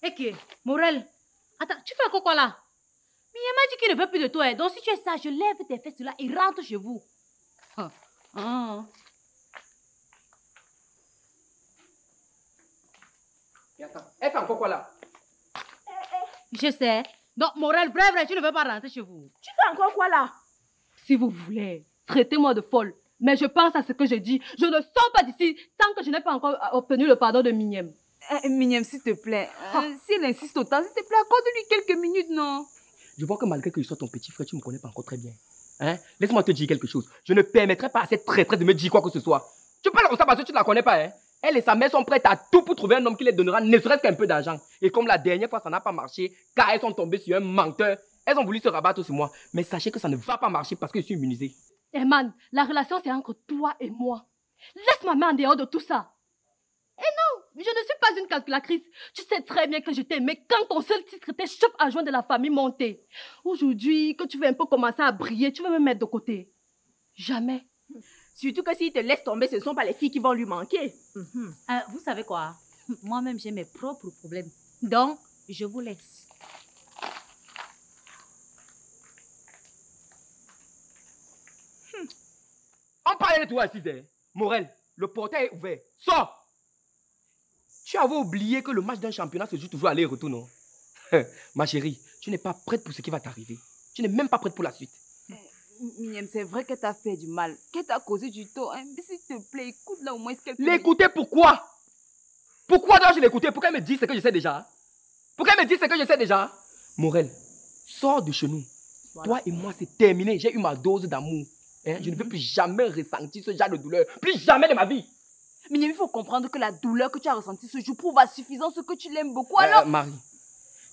Ok, Morel, attends, tu fais encore quoi là? Mia m'a dit qu'il ne veut plus de toi. Donc si tu es sage, lève tes fesses là et rentre chez vous. Et attends, elle fait encore quoi là? Je sais. Donc Morel, bref, tu ne veux pas rentrer chez vous. Tu fais encore quoi là? Si vous voulez, traitez-moi de folle. Mais je pense à ce que je dis. Je ne sors pas d'ici tant que je n'ai pas encore obtenu le pardon de Mignem. Mignem, s'il te plaît. S'il insiste autant, s'il te plaît, accorde-lui quelques minutes, non? Je vois que malgré que je sois ton petit frère, tu ne me connais pas encore très bien. Hein? Laisse-moi te dire quelque chose. Je ne permettrai pas à cette traîtresse de me dire quoi que ce soit. Tu parles comme ça parce que tu ne la connais pas. Hein? Elle et sa mère sont prêtes à tout pour trouver un homme qui les donnera ne serait-ce qu'un peu d'argent. Et comme la dernière fois, ça n'a pas marché, car elles sont tombées sur un menteur, elles ont voulu se rabattre sur moi. Mais sachez que ça ne va pas marcher parce que je suis immunisé. Man, la relation c'est entre toi et moi. Laisse ma main en dehors de tout ça. Et non, je ne suis pas une calculatrice. Tu sais très bien que je t'aimais quand ton seul titre était chef adjoint de la famille montée. Aujourd'hui, que tu veux un peu commencer à briller, tu veux me mettre de côté. Jamais. Surtout que s'il te laisse tomber, ce ne sont pas les filles qui vont lui manquer. Vous savez quoi? Moi-même, j'ai mes propres problèmes. Donc, je vous laisse. On parlait de toi, César. Morel, le portail est ouvert. Sors! Tu avais oublié que le match d'un championnat se joue toujours aller-retour, non? Ma chérie, tu n'es pas prête pour ce qui va t'arriver. Tu n'es même pas prête pour la suite. Mignem, c'est vrai que t'as fait du mal, que t'as causé du tort. Hein? Mais s'il te plaît, écoute-la au moins quelque chose. L'écouter pourquoi? Pourquoi dois-je l'écouter? Pourquoi elle me dit ce que je sais déjà? Pourquoi elle me dit ce que je sais déjà? Morel, sors de chez nous. Voilà. Toi et moi, c'est terminé. J'ai eu ma dose d'amour. Hein? Je ne veux plus jamais ressentir ce genre de douleur. Plus jamais de ma vie. Mignem, il faut comprendre que la douleur que tu as ressentie ce jour prouve à suffisance que tu l'aimes beaucoup. Alors, Marie,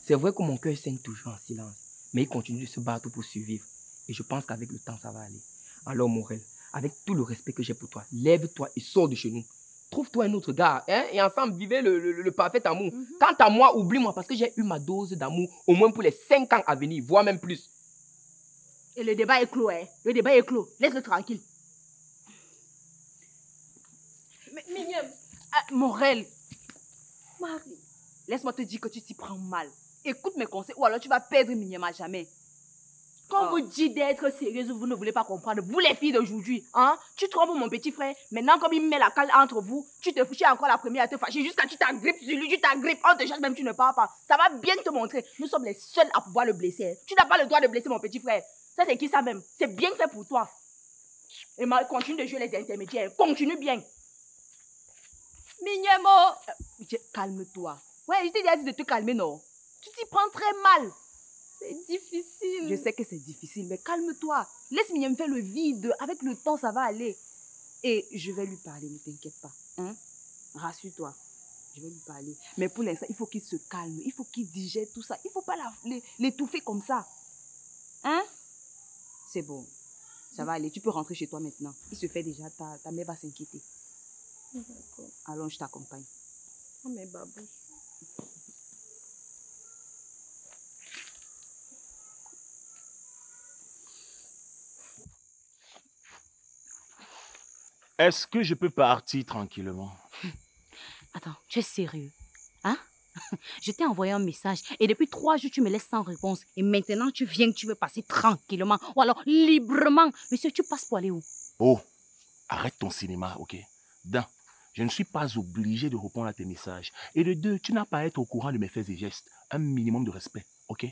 c'est vrai que mon cœur saigne toujours en silence. Mais il continue de se battre pour survivre. Et je pense qu'avec le temps, ça va aller. Alors, Morel, avec tout le respect que j'ai pour toi, lève-toi et sors de chez nous. Trouve-toi un autre gars, hein, et ensemble, vivez le parfait amour. Quant à moi, oublie-moi, parce que j'ai eu ma dose d'amour, au moins pour les 5 ans à venir, voire même plus. Et le débat est clos, hein. Le débat est clos. Laisse-le tranquille. Mignem, Morel, Marie, laisse-moi te dire que tu t'y prends mal. Écoute mes conseils, ou alors tu vas perdre Mignem à jamais. Quand vous dites d'être sérieuse, vous ne voulez pas comprendre. Vous les filles d'aujourd'hui, hein? Tu trompes mon petit frère. Maintenant, comme il met la cale entre vous, tu te fouches encore la première à te fâcher jusqu'à tu t'agrippes sur lui, tu t'agrippes. On te chasse même, tu ne parles pas. Ça va bien te montrer. Nous sommes les seuls à pouvoir le blesser. Tu n'as pas le droit de blesser mon petit frère. Ça, c'est qui ça même? C'est bien fait pour toi. Et continue de jouer les intermédiaires. Continue bien. Mignemo! Calme-toi. Ouais, je t'ai déjà dit de te calmer, non? Tu t'y prends très mal. C'est difficile. Je sais que c'est difficile, mais calme-toi. Laisse Mignem faire le vide. Avec le temps, ça va aller. Et je vais lui parler, ne t'inquiète pas. Hein? Rassure-toi. Je vais lui parler. Mais pour l'instant, il faut qu'il se calme. Il faut qu'il digère tout ça. Il ne faut pas l'étouffer comme ça. Hein? C'est bon. Ça va aller. Tu peux rentrer chez toi maintenant. Il se fait déjà. Ta mère va s'inquiéter. D'accord. Allons, je t'accompagne. Oh, mais babouche. Est-ce que je peux partir tranquillement? Attends, tu es sérieux? Hein? Je t'ai envoyé un message et depuis 3 jours, tu me laisses sans réponse. Et maintenant, tu viens que tu veux passer tranquillement ou alors librement. Monsieur, tu passes pour aller où? Oh, arrête ton cinéma, ok? D'un, je ne suis pas obligé de répondre à tes messages. Et de 2, tu n'as pas à être au courant de mes faits et gestes. Un minimum de respect, ok?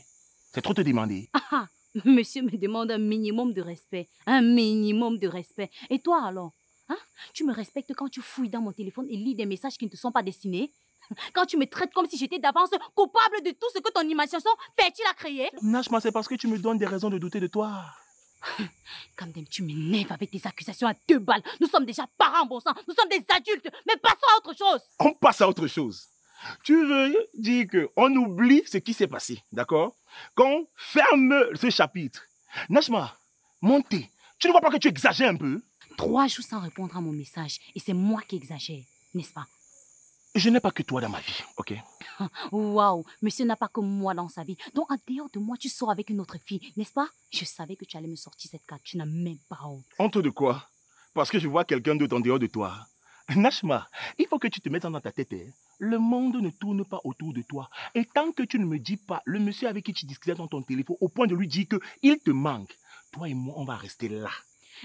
C'est trop te demander. Ah, monsieur me demande un minimum de respect. Un minimum de respect. Et toi alors? Hein? Tu me respectes quand tu fouilles dans mon téléphone et lis des messages qui ne te sont pas destinés? Quand tu me traites comme si j'étais d'avance coupable de tout ce que ton imagination fertile a créé? Najma, c'est parce que tu me donnes des raisons de douter de toi. Quand même, tu m'énerves avec tes accusations à 2 balles. Nous sommes déjà parents, bon sang. Nous sommes des adultes. Mais passons à autre chose. On passe à autre chose. Tu veux dire qu'on oublie ce qui s'est passé, d'accord? Qu'on ferme ce chapitre. Najma, montez. Tu ne vois pas que tu exagères un peu? 3 jours sans répondre à mon message. Et c'est moi qui exagère, n'est-ce pas? Je n'ai pas que toi dans ma vie, ok? Waouh, monsieur n'a pas que moi dans sa vie. Donc, en dehors de moi, tu sors avec une autre fille, n'est-ce pas? Je savais que tu allais me sortir cette carte. Tu n'as même pas honte. Honte de quoi? Parce que je vois quelqu'un d'autre en dehors de toi. Nashma, il faut que tu te mettes dans ta tête. Hein. Le monde ne tourne pas autour de toi. Et tant que tu ne me dis pas, le monsieur avec qui tu discutais dans ton téléphone, au point de lui dire qu'il te manque, toi et moi, on va rester là.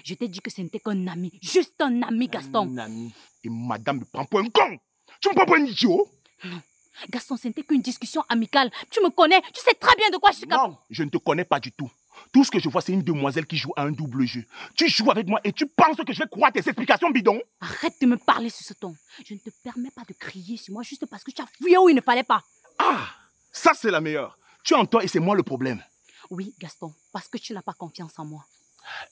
Je t'ai dit que ce n'était qu'un ami. Juste un ami, Gaston. Un ami. Et madame me prend pour un con. Tu me prends pour un idiot? Non. Gaston, ce n'était qu'une discussion amicale. Tu me connais. Tu sais très bien de quoi je suis capable. Non, je ne te connais pas du tout. Tout ce que je vois, c'est une demoiselle qui joue à un double jeu. Tu joues avec moi et tu penses que je vais croire tes explications bidons? Arrête de me parler sur ce ton. Je ne te permets pas de crier sur moi juste parce que tu as fouillé où il ne fallait pas. Ah, ça c'est la meilleure. Tu entends et c'est moi le problème. Oui, Gaston, parce que tu n'as pas confiance en moi.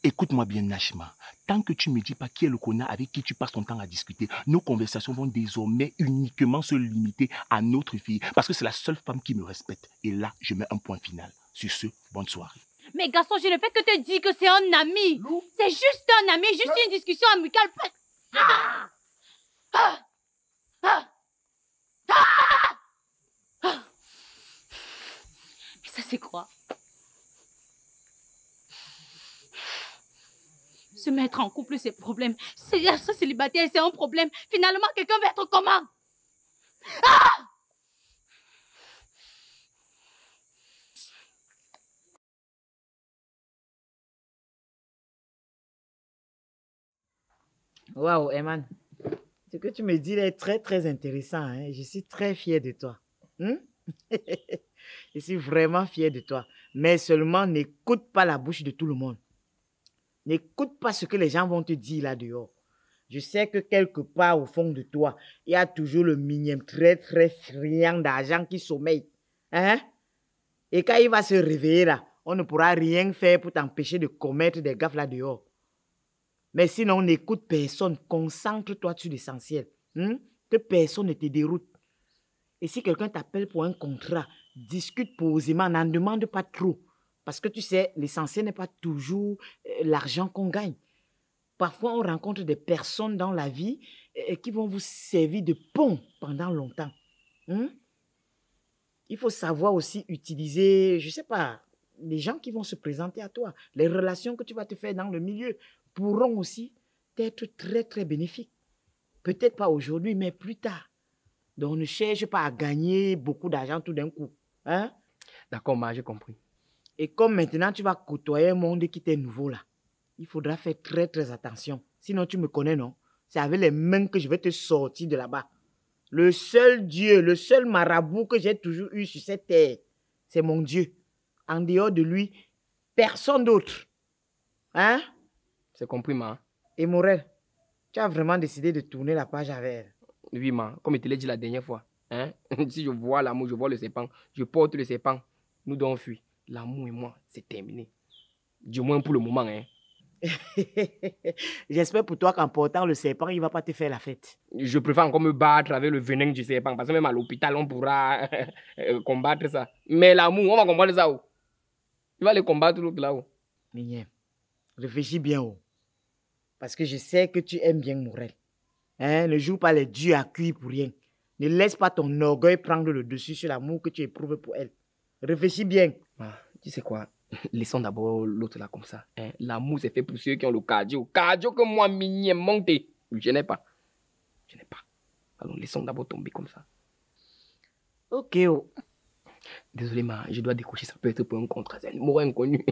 Écoute-moi bien, Nashma. Tant que tu ne me dis pas qui est le connard avec qui tu passes ton temps à discuter, nos conversations vont désormais uniquement se limiter à notre fille. Parce que c'est la seule femme qui me respecte. Et là, je mets un point final. Sur ce, bonne soirée. Mais Gaston, je ne fais que te dire que c'est un ami. C'est juste un ami, juste une discussion amicale. Ah! Ah! Ah! Ah! Ah! Ça, c'est quoi? Se mettre en couple, c'est problème. Se célibataire, c'est un problème. Finalement, quelqu'un va être comment? Ah! Waouh, Eman. Ce que tu me dis là est très, très intéressant. Hein? Je suis très fière de toi. Je suis vraiment fière de toi. Mais seulement, n'écoute pas la bouche de tout le monde. N'écoute pas ce que les gens vont te dire là dehors. Je sais que quelque part au fond de toi, il y a toujours le minimum très, très friand d'argent qui sommeille. Hein? Et quand il va se réveiller là, on ne pourra rien faire pour t'empêcher de commettre des gaffes là dehors. Mais sinon, on n'écoute personne. Concentre-toi sur l'essentiel. Que personne ne te déroute. Et si quelqu'un t'appelle pour un contrat, discute posément, n'en demande pas trop. Parce que tu sais, l'essentiel n'est pas toujours l'argent qu'on gagne. Parfois, on rencontre des personnes dans la vie qui vont vous servir de pont pendant longtemps. Il faut savoir aussi utiliser, je ne sais pas, les gens qui vont se présenter à toi. Les relations que tu vas te faire dans le milieu pourront aussi être très, très bénéfiques. Peut-être pas aujourd'hui, mais plus tard. Donc, ne cherche pas à gagner beaucoup d'argent tout d'un coup. Hein? D'accord, ma, j'ai compris. Et comme maintenant, tu vas côtoyer un monde qui t'est nouveau là, il faudra faire très, très attention. Sinon, tu me connais, non? C'est avec les mains que je vais te sortir de là-bas. Le seul Dieu, le seul marabout que j'ai toujours eu sur cette terre, c'est mon Dieu. En dehors de lui, personne d'autre. Hein? C'est compris, ma. Et Morel, tu as vraiment décidé de tourner la page avec elle? Oui, ma. Comme je te l'ai dit la dernière fois. Hein? Si je vois l'amour, je vois le serpent. Je porte le serpent. Nous devons fuir. L'amour et moi, c'est terminé. Du moins pour le moment, hein. J'espère pour toi qu'en portant le serpent, il ne va pas te faire la fête. Je préfère encore me battre avec le venin du serpent. Parce que même à l'hôpital, on pourra combattre ça. Mais l'amour, on va combattre ça où? Tu vas aller combattre l'autre là-haut. Mignien, réfléchis bien haut. Parce que je sais que tu aimes bien Morel. Hein? Ne joue pas les dieux à cuire pour rien. Ne laisse pas ton orgueil prendre le dessus sur l'amour que tu éprouves pour elle. Réfléchis bien. Ah, tu sais quoi? Laissons d'abord l'autre là comme ça. Hein? L'amour, c'est fait pour ceux qui ont le cardio. Cardio que moi, mignon, monté. Je n'ai pas. Je n'ai pas. Alors, laissons d'abord tomber comme ça. Ok. Oh. Désolé, ma, je dois décrocher. Ça peut être pour un contrat. C'est un numéro inconnu.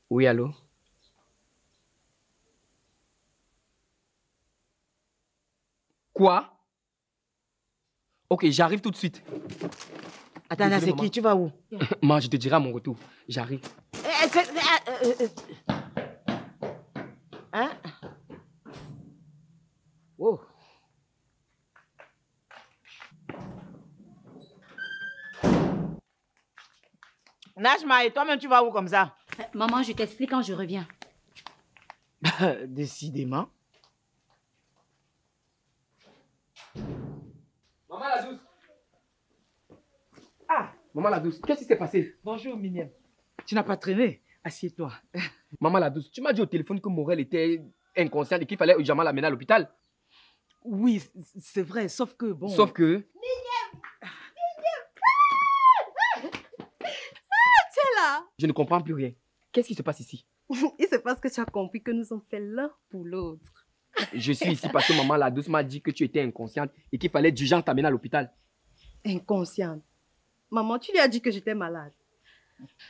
Oui, allô? Quoi? Ok, j'arrive tout de suite. Attends, c'est qui? Tu vas où? Ma, je te dirai à mon retour. J'arrive. Hein? Oh. Nashma, et toi-même, tu vas où comme ça? Maman, je t'explique quand je reviens. Décidément. Maman la douce. Ah, maman la douce, qu'est-ce qui s'est passé? Bonjour, Minième. Tu n'as pas traîné? Assieds-toi. Maman la douce, tu m'as dit au téléphone que Morel était inconscient et qu'il fallait urgemment l'amener à l'hôpital. Oui, c'est vrai, sauf que bon... Sauf que... C'est là. Je ne comprends plus rien. Qu'est-ce qui se passe ici? Il se passe que tu as compris que nous sommes faits l'un pour l'autre. Je suis ici parce que maman la douce m'a dit que tu étais inconsciente et qu'il fallait d'urgence t'amener à l'hôpital. Inconsciente. Maman, tu lui as dit que j'étais malade.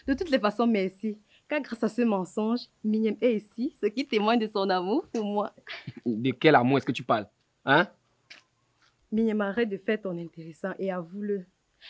De toutes les façons, merci. Car grâce à ce mensonge, Mignem est ici, ce qui témoigne de son amour pour moi. De quel amour est-ce que tu parles? Hein? Mignem, arrête de faire ton intéressant et avoue-le.